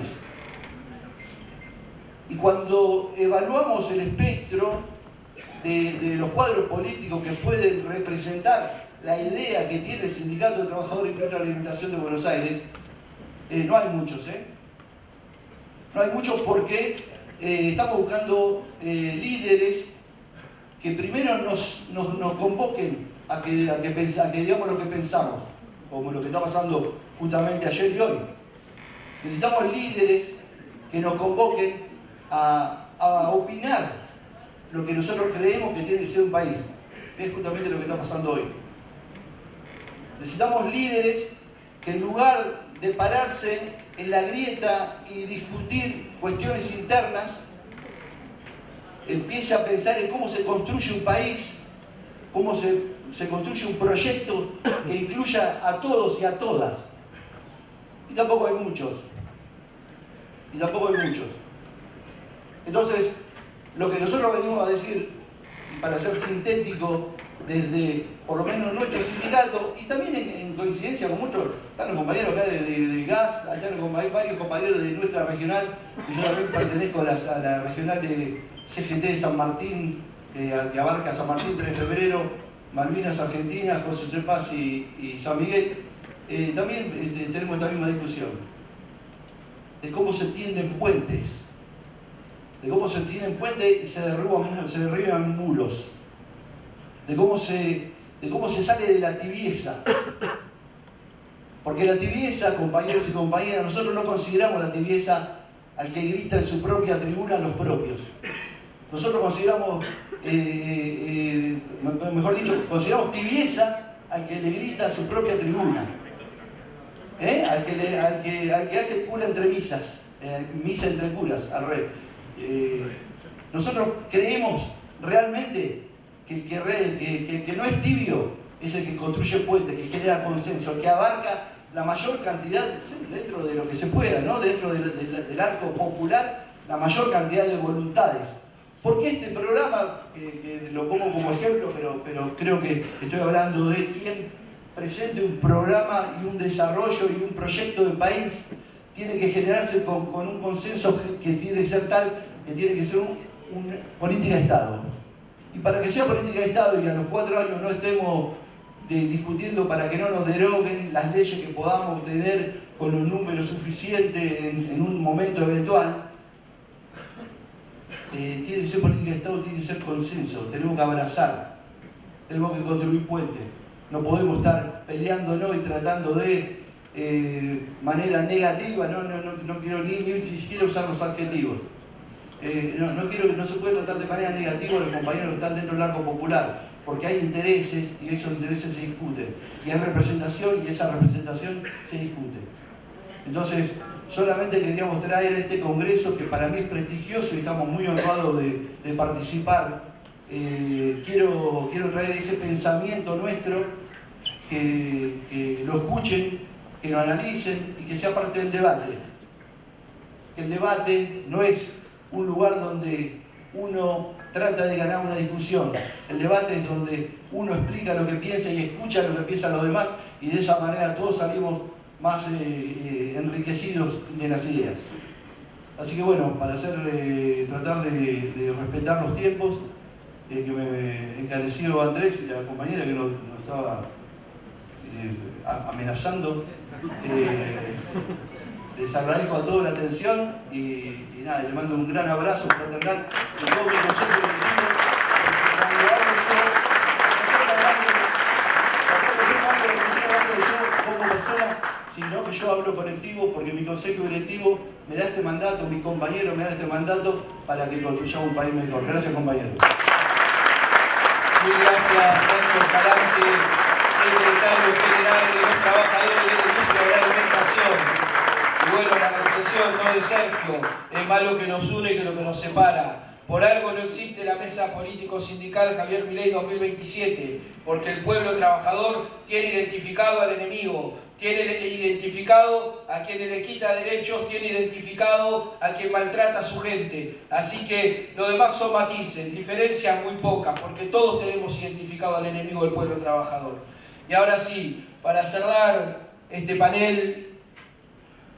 Y cuando evaluamos el espectro de los cuadros políticos que pueden representar la idea que tiene el Sindicato de Trabajadores de la Alimentación de Buenos Aires, no hay muchos, No hay muchos porque estamos buscando líderes que primero nos convoquen a que digamos lo que pensamos, como lo que está pasando justamente ayer y hoy. Necesitamos líderes que nos convoquen a opinar lo que nosotros creemos que tiene que ser un país. Es justamente lo que está pasando hoy. Necesitamos líderes que en lugar de pararse en la grieta y discutir cuestiones internas, empiece a pensar en cómo se construye un país, cómo se construye un proyecto que incluya a todos y a todas. Y tampoco hay muchos. Entonces, lo que nosotros venimos a decir, y para ser sintético, desde por lo menos nuestro sindicato, y también en coincidencia con muchos, están los compañeros acá de gas, hay varios compañeros de nuestra regional, y yo también pertenezco a la regional de CGT de San Martín, que abarca San Martín, 3 de febrero, Malvinas, Argentina, José Cepaz y San Miguel. También tenemos esta misma discusión de cómo se tienden puentes, y se derriban muros, de cómo se sale de la tibieza. Porque la tibieza, compañeros y compañeras, nosotros no consideramos la tibieza al que grita en su propia tribuna a los propios. Nosotros consideramos, consideramos tibieza al que le grita a su propia tribuna. Al que hace cura entre misas, misa entre curas, al revés. Nosotros creemos realmente que el que no es tibio es el que construye puentes, que genera consenso, que abarca la mayor cantidad, dentro de lo que se pueda, ¿no? Dentro del arco popular, la mayor cantidad de voluntades. Porque este programa, que lo pongo como ejemplo, pero creo que estoy hablando de quien presente un programa y un desarrollo y un proyecto de país, tiene que generarse con un consenso que tiene que ser tal, que tiene que ser una política de Estado. Y para que sea política de Estado y a los 4 años no estemos discutiendo para que no nos deroguen las leyes que podamos obtener con los números suficientes en un momento eventual, tiene que ser política de Estado, tiene que ser consenso, tenemos que abrazar, tenemos que construir puentes. No podemos estar peleándonos y tratando de manera negativa, no quiero ni siquiera usar los adjetivos. No se puede tratar de manera negativa a los compañeros que están dentro del arco popular, porque hay intereses y esos intereses se discuten. Y hay representación y esa representación se discute. Entonces, solamente queríamos traer este congreso que para mí es prestigioso y estamos muy honrados de participar. Quiero traer ese pensamiento nuestro, que lo escuchen, que lo analicen y que sea parte del debate. El debate no es un lugar donde uno trata de ganar una discusión. El debate es donde uno explica lo que piensa y escucha lo que piensan los demás, y de esa manera todos salimos más enriquecidos de las ideas. Así que bueno, para tratar de respetar los tiempos que me encareció Andrés y la compañera que nos estaba amenazando, les agradezco a todos la atención y nada, les mando un gran abrazo fraternal de todo mi consejo directivo. Como persona, sino que yo hablo colectivo, porque mi consejo directivo me da este mandato, mis compañeros me dan este mandato para que construyamos un país mejor. Gracias, compañeros. Muy gracias, Sergio Escalante, secretario general de los trabajadores de la industria de la alimentación. Y bueno, la reflexión, ¿no?, de Sergio, es más lo que nos une que lo que nos separa. Por algo no existe la mesa político-sindical Javier Milei 2027, porque el pueblo trabajador tiene identificado al enemigo, tiene identificado a quien le quita derechos, tiene identificado a quien maltrata a su gente. Así que lo demás son matices, diferencias muy pocas, porque todos tenemos identificado al enemigo del pueblo trabajador. Y ahora sí, para cerrar este panel,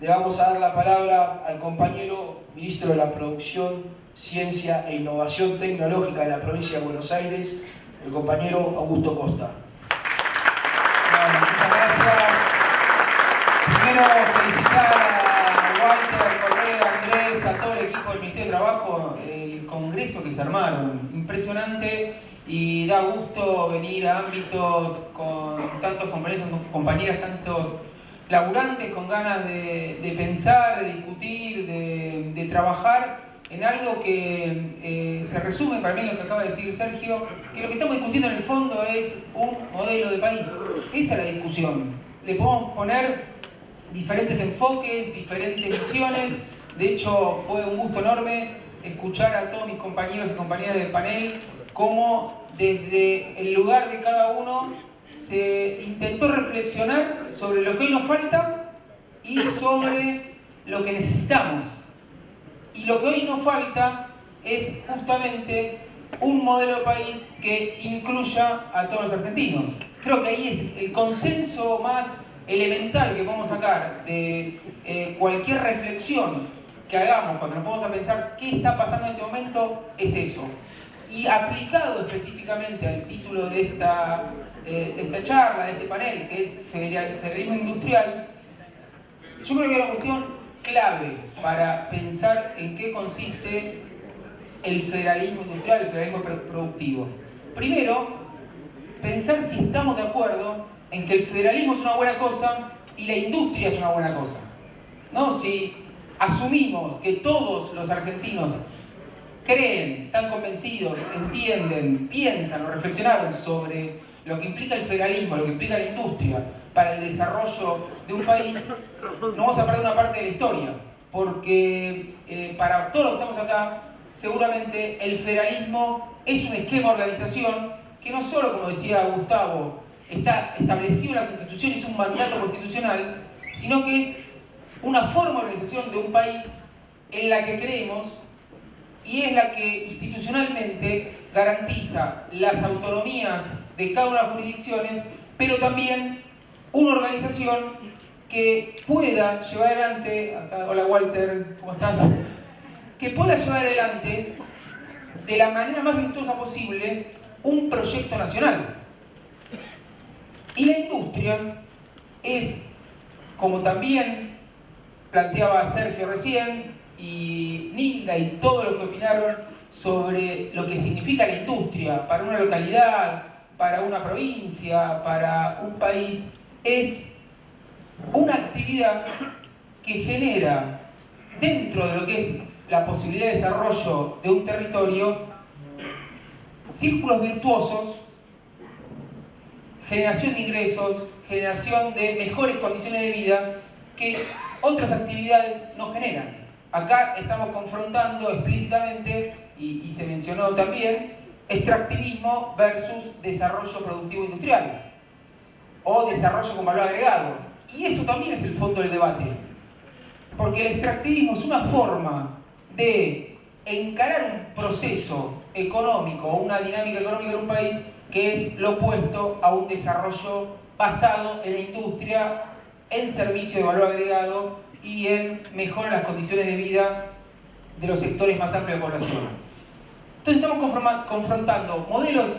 le vamos a dar la palabra al compañero ministro de la Producción, Ciencia e Innovación Tecnológica de la provincia de Buenos Aires, el compañero Augusto Costa. Bueno, muchas gracias. Primero felicitar a Walter, Correa, Andrés, a todo el equipo del Ministerio de Trabajo, el congreso que se armaron, impresionante, y da gusto venir a ámbitos con tantos compañeros, compañeras, tantos laburantes con ganas de pensar, de discutir, de trabajar en algo que se resume para mí en lo que acaba de decir Sergio, que lo que estamos discutiendo en el fondo es un modelo de país. Esa es la discusión. Le podemos poner diferentes enfoques, diferentes visiones. De hecho, fue un gusto enorme escuchar a todos mis compañeros y compañeras del panel cómo desde el lugar de cada uno se intentó reflexionar sobre lo que hoy nos falta y sobre lo que necesitamos. Y lo que hoy nos falta es justamente un modelo de país que incluya a todos los argentinos. Creo que ahí es el consenso más elemental que podemos sacar de cualquier reflexión que hagamos cuando nos ponemos a pensar qué está pasando en este momento, es eso. Y aplicado específicamente al título de esta charla, de este panel, que es Federalismo Industrial, yo creo que es una cuestión clave para pensar en qué consiste el federalismo industrial, el federalismo productivo. Primero, pensar si estamos de acuerdo en que el federalismo es una buena cosa y la industria es una buena cosa, ¿no? Si asumimos que todos los argentinos creen, están convencidos, entienden, piensan o reflexionaron sobre lo que implica el federalismo, lo que implica la industria para el desarrollo de un país, no vamos a perder una parte de la historia, porque para todos los que estamos acá, seguramente el federalismo es un esquema de organización que no solo, como decía Gustavo, está establecido en la Constitución y es un mandato constitucional, sino que es una forma de organización de un país en la que creemos y es la que institucionalmente garantiza las autonomías de cada una de las jurisdicciones, pero también una organización que pueda llevar adelante, acá, hola Walter, ¿cómo estás? Que pueda llevar adelante de la manera más virtuosa posible un proyecto nacional. Y la industria es, como también planteaba Sergio recién, y Nilda y todos los que opinaron sobre lo que significa la industria para una localidad, para una provincia, para un país, es una actividad que genera dentro de lo que es la posibilidad de desarrollo de un territorio círculos virtuosos, generación de ingresos, generación de mejores condiciones de vida que otras actividades no generan. Acá estamos confrontando explícitamente, y se mencionó también, extractivismo versus desarrollo productivo industrial o desarrollo con valor agregado. Y eso también es el fondo del debate, porque el extractivismo es una forma de encarar un proceso económico o una dinámica económica en un país que es lo opuesto a un desarrollo basado en la industria, en servicio de valor agregado y en mejorar las condiciones de vida de los sectores más amplios de población. Entonces estamos confrontando modelos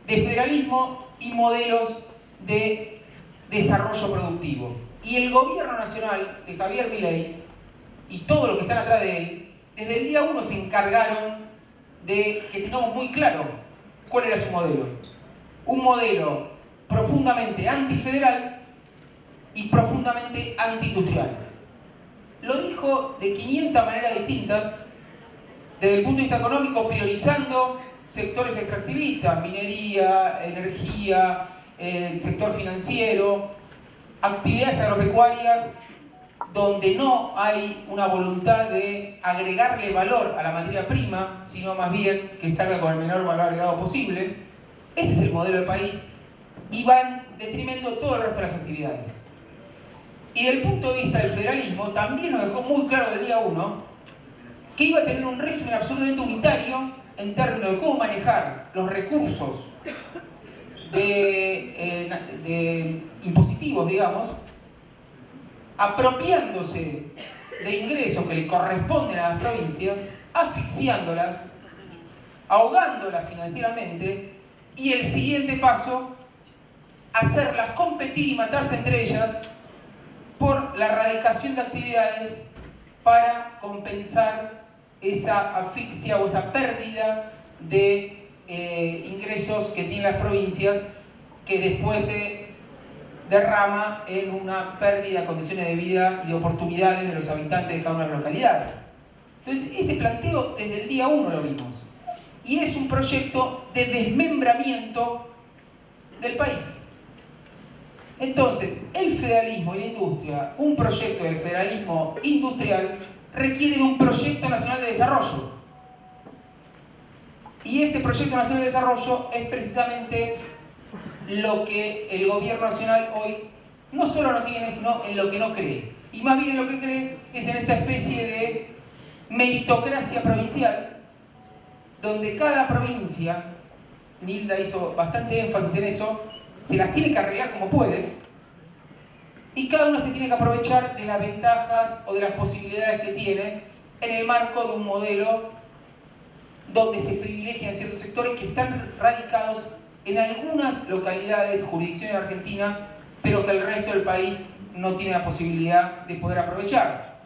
de federalismo y modelos de desarrollo productivo. Y el gobierno nacional de Javier Milei y todos los que están atrás de él, desde el día 1 se encargaron de que tengamos muy claro cuál era su modelo. Un modelo profundamente antifederal y profundamente antiindustrial. Lo dijo de 500 maneras distintas, desde el punto de vista económico, priorizando sectores extractivistas, minería, energía, sector financiero, actividades agropecuarias, donde no hay una voluntad de agregarle valor a la materia prima, sino más bien que salga con el menor valor agregado posible. Ese es el modelo del país y va en detrimento de todo el resto de las actividades. Y desde el punto de vista del federalismo, también nos dejó muy claro del día 1 que iba a tener un régimen absolutamente unitario en términos de cómo manejar los recursos de impositivos, digamos, apropiándose de ingresos que le corresponden a las provincias, asfixiándolas, ahogándolas financieramente, y el siguiente paso, hacerlas competir y matarse entre ellas por la erradicación de actividades para compensar esa asfixia o esa pérdida de ingresos que tienen las provincias, que después se derrama en una pérdida de condiciones de vida y de oportunidades de los habitantes de cada una de las localidades. Entonces, ese planteo desde el día 1 lo vimos. Y es un proyecto de desmembramiento del país. Entonces, el federalismo y la industria, un proyecto de federalismo industrial, requiere de un proyecto nacional de desarrollo. Y ese proyecto nacional de desarrollo es precisamente lo que el gobierno nacional hoy no solo no tiene, sino en lo que no cree. Y más bien lo que cree es en esta especie de meritocracia provincial, donde cada provincia, Nilda hizo bastante énfasis en eso, se las tiene que arreglar como puede, y cada uno se tiene que aprovechar de las ventajas o de las posibilidades que tiene en el marco de un modelo donde se privilegian ciertos sectores que están radicados en algunas localidades, jurisdicciones de Argentina, pero que el resto del país no tiene la posibilidad de poder aprovechar.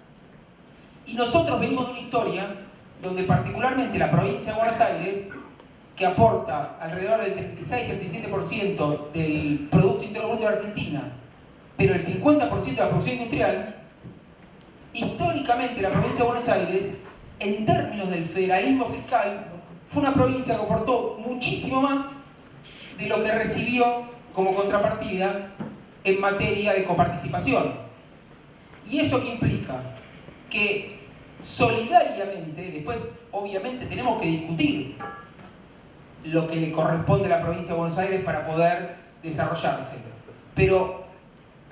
Y nosotros venimos de una historia donde particularmente la provincia de Buenos Aires, que aporta alrededor del 36-37% del Producto Interno Bruto de Argentina, pero el 50% de la producción industrial, históricamente la provincia de Buenos Aires, en términos del federalismo fiscal, fue una provincia que aportó muchísimo más de lo que recibió como contrapartida en materia de coparticipación. ¿Y eso qué implica? Que solidariamente, después obviamente tenemos que discutir lo que le corresponde a la provincia de Buenos Aires para poder desarrollarse. Pero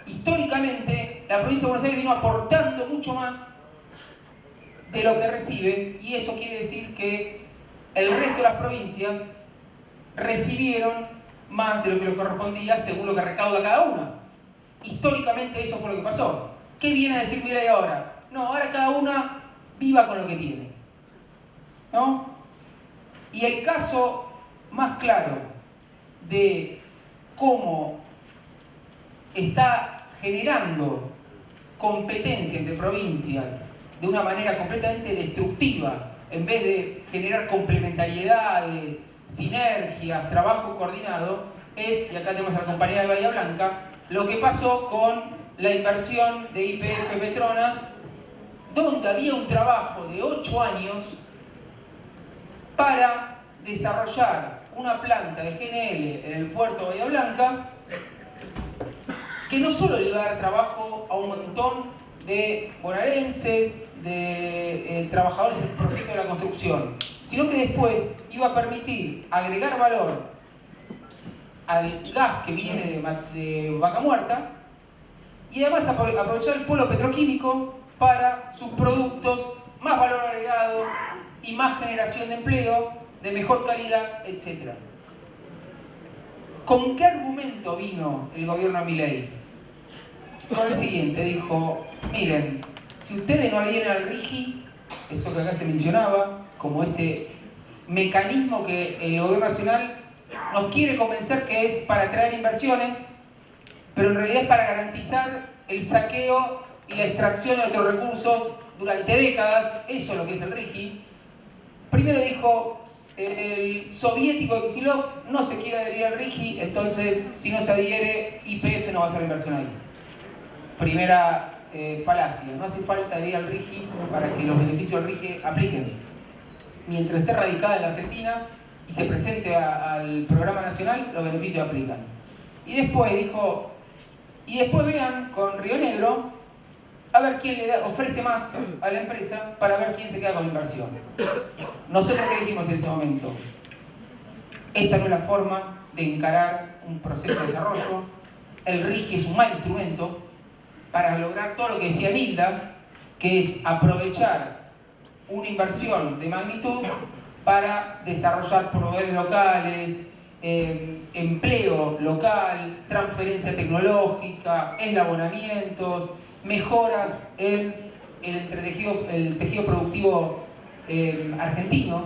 históricamente la provincia de Buenos Aires vino aportando mucho más de lo que recibe, y eso quiere decir que el resto de las provincias recibieron más de lo que les correspondía según lo que recauda cada una. Históricamente eso fue lo que pasó. ¿Qué viene a decir Milei ahora? No, ahora cada una viva con lo que tiene, ¿no? Y el caso más claro de cómo está generando competencia entre provincias de una manera completamente destructiva, en vez de generar complementariedades, sinergias, trabajo coordinado, es, y acá tenemos a la compañera de Bahía Blanca, lo que pasó con la inversión de YPF Petronas, donde había un trabajo de 8 años para desarrollar una planta de GNL en el puerto de Bahía Blanca, que no solo le iba a dar trabajo a un montón de bonaerenses, de trabajadores en el proceso de la construcción, sino que después iba a permitir agregar valor al gas que viene de Vaca Muerta y además aprovechar el polo petroquímico para sus productos, más valor agregado y más generación de empleo, de mejor calidad, etc. ¿Con qué argumento vino el gobierno de Milei? Con el siguiente, dijo: miren, si ustedes no adhieren al RIGI, esto que acá se mencionaba, como ese mecanismo que el gobierno nacional nos quiere convencer que es para atraer inversiones, pero en realidad es para garantizar el saqueo y la extracción de nuestros recursos durante décadas, eso es lo que es el RIGI. Primero dijo, el soviético Kicillof no se quiere adherir al RIGI, entonces si no se adhiere, YPF no va a hacer inversión ahí. Primera falacia, no hace falta adherir al RIGI para que los beneficios del RIGI apliquen. Mientras esté radicada en la Argentina y se presente al programa nacional, los beneficios aplican. Y después dijo, y después vean con Río Negro, a ver quién le ofrece más a la empresa para ver quién se queda con la inversión. Nosotros qué dijimos en ese momento: esta no es la forma de encarar un proceso de desarrollo, el RIGI es un mal instrumento para lograr todo lo que decía Nilda, que es aprovechar una inversión de magnitud para desarrollar proveedores locales, empleo local, transferencia tecnológica, eslabonamientos, mejoras en el tejido productivo argentino.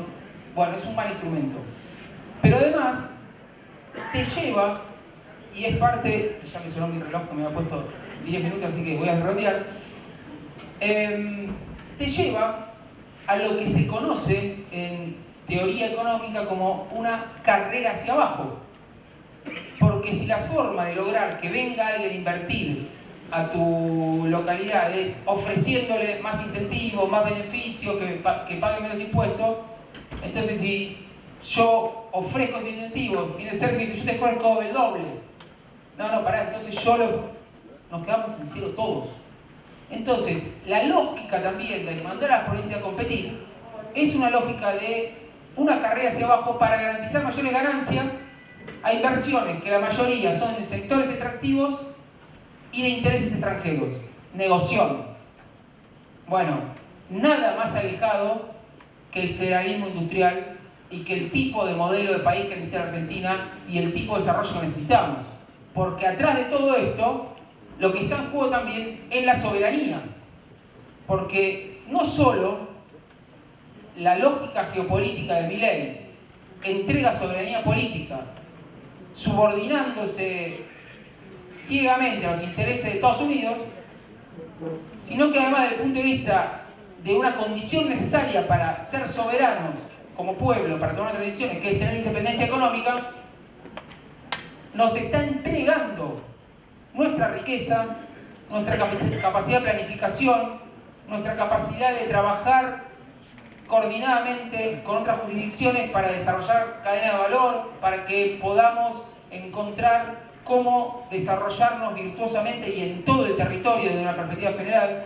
Bueno, es un mal instrumento. Pero además te lleva, y es parte, ya me sonó mi reloj que me había puesto 10 minutos, así que voy a redondear, te lleva a lo que se conoce en teoría económica como una carrera hacia abajo. Porque si la forma de lograr que venga alguien a invertir a tu localidad es ofreciéndole más incentivos, más beneficios, que pague menos impuestos, entonces si yo ofrezco esos incentivos, viene Sergio y dice: yo te ofrezco el doble. No, pará, entonces nos quedamos en cero todos. Entonces, la lógica también de mandar a las provincias a competir es una lógica de una carrera hacia abajo para garantizar mayores ganancias a inversiones que la mayoría son de sectores extractivos y de intereses extranjeros. Negoción. Bueno, nada más alejado que el federalismo industrial y que el tipo de modelo de país que necesita la Argentina y el tipo de desarrollo que necesitamos. Porque atrás de todo esto, lo que está en juego también es la soberanía. Porque no solo la lógica geopolítica de Milei entrega soberanía política, subordinándose ciegamente a los intereses de Estados Unidos, sino que además desde el punto de vista de una condición necesaria para ser soberanos como pueblo, para tomar otras decisiones, que es tener independencia económica, nos está entregando nuestra riqueza, nuestra capacidad de planificación, nuestra capacidad de trabajar coordinadamente con otras jurisdicciones para desarrollar cadena de valor, para que podamos encontrar cómo desarrollarnos virtuosamente y en todo el territorio desde una perspectiva general.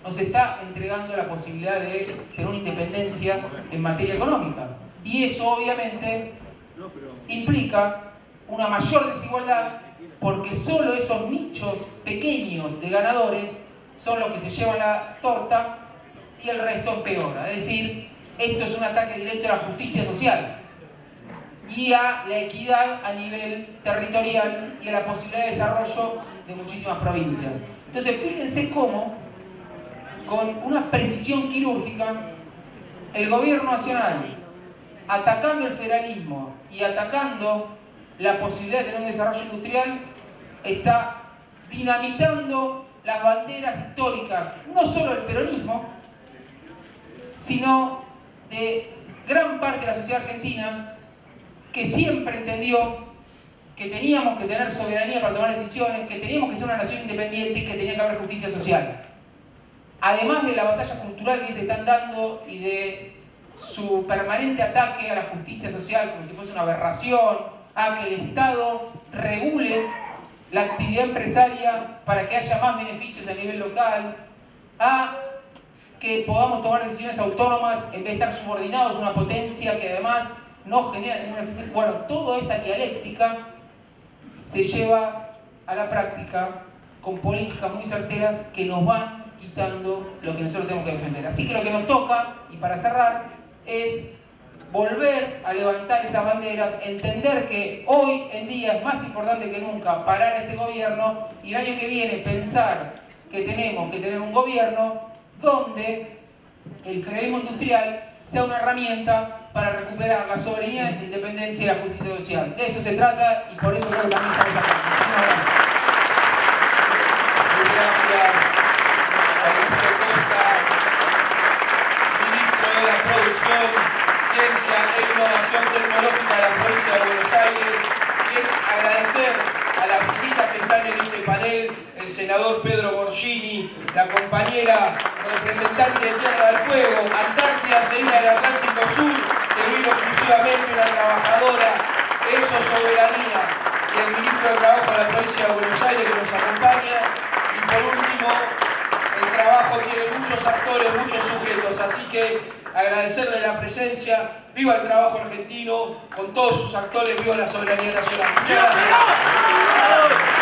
nos está entregando la posibilidad de tener una independencia en materia económica. Y eso obviamente implica una mayor desigualdad, porque solo esos nichos pequeños de ganadores son los que se llevan la torta y el resto empeora. Es decir, esto es un ataque directo a la justicia social y a la equidad a nivel territorial y a la posibilidad de desarrollo de muchísimas provincias. Entonces, fíjense cómo, con una precisión quirúrgica, el gobierno nacional, atacando el federalismo y atacando la posibilidad de tener un desarrollo industrial, está dinamitando las banderas históricas, no solo del peronismo, sino de gran parte de la sociedad argentina, que siempre entendió que teníamos que tener soberanía para tomar decisiones, que teníamos que ser una nación independiente y que tenía que haber justicia social. Además de la batalla cultural que se están dando y de su permanente ataque a la justicia social como si fuese una aberración, a que el Estado regule la actividad empresaria para que haya más beneficios a nivel local, a que podamos tomar decisiones autónomas en vez de estar subordinados a una potencia que además no genera ninguna eficiencia. Bueno, toda esa dialéctica se lleva a la práctica con políticas muy certeras que nos van quitando lo que nosotros tenemos que defender. Así que lo que nos toca, y para cerrar, es volver a levantar esas banderas, entender que hoy en día es más importante que nunca parar a este gobierno y el año que viene pensar que tenemos que tener un gobierno donde el federalismo industrial sea una herramienta para recuperar la soberanía, la independencia y la justicia social. De eso se trata y por eso creo que también estamos acá. Gracias, Augusto Costa, ministro de la Producción, Ciencia e Innovación Tecnológica de la provincia de Buenos Aires. Y agradecer a las visitas que están en este panel, el senador Pedro Borgini, la compañera representante de Tierra del Fuego, Antártida seguida del Atlántico Sur, que vino exclusivamente una trabajadora, eso soberanía, y el ministro de Trabajo de la provincia de Buenos Aires que nos acompaña. Y por último, el trabajo tiene muchos actores, muchos sujetos, así que agradecerle la presencia. Viva el trabajo argentino con todos sus actores, viva la soberanía nacional. Muchas gracias.